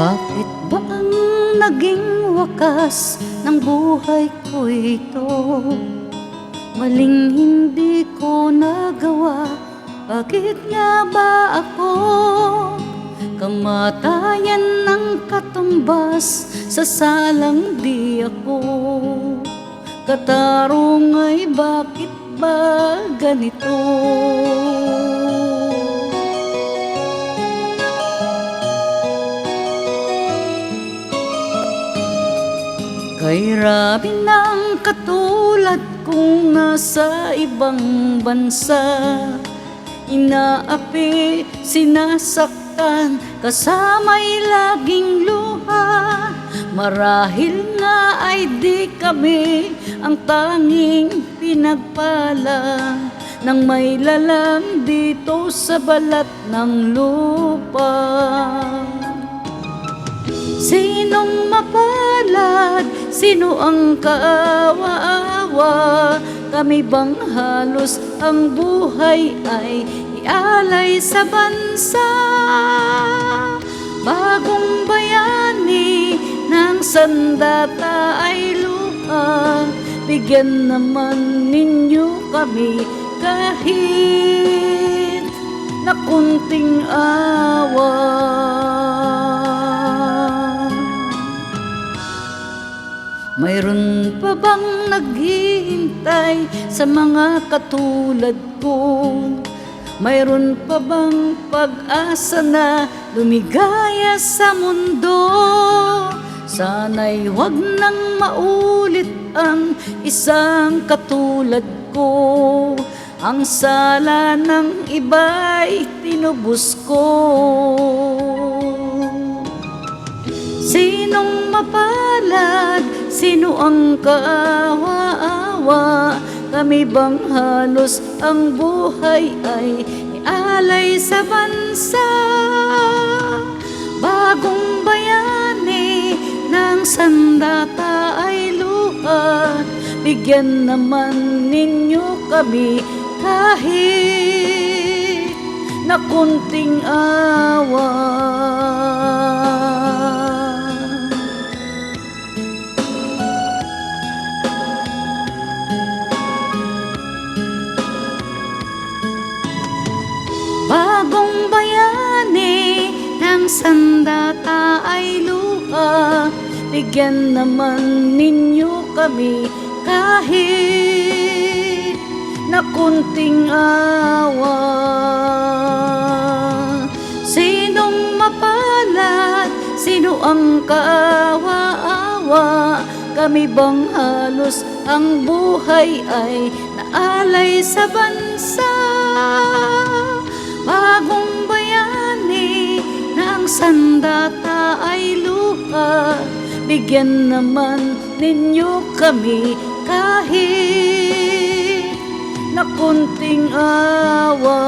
Bakit ba ang naging wakas ng buhay ko ito? Maling hindi ko nagawa, bakit nga ba ako? Kamatayan ng katumbas, sasalang di ako. Katarong ay bakit ba ganito? Kay rami ng katulad kong nasa ibang bansa, inaapi, sinasaktan, kasama'y laging luha. Marahil nga ay di kami ang tanging pinagpala ng may lalang dito sa balat ng lupa. Sinong mapalad? Sino ang kaawa-awa? Kami bang halos ang buhay ay ialay sa bansa? Bagong bayani ng sandata ay luha, bigyan naman ninyo kami kahit na kunting awa. Mayroon pa bang naghihintay sa mga katulad ko? Mayroon pa bang pag-asa na lumigaya sa mundo? Sana'y huwag nang maulit ang isang katulad ko. Ang sala ng iba'y tinubos ko. Sinong mapalad? Sino ang kaawa-awa? Kami bang halos ang buhay ay ialay sa bansa? Bagong bayani ng sandata ay luha, bigyan naman ninyo kami kahit na kunting awa. Bagong bayani ng sandata ay luha, bigyan naman ninyo kami kahit na kunting awa. Sinong mapalad? Sino ang kaawa-awa? Kami bang halos ang buhay ay naalay sa bansa? Bagong bayani ng sandata ay luha, bigyan naman ninyo kami kahit na kunting awa.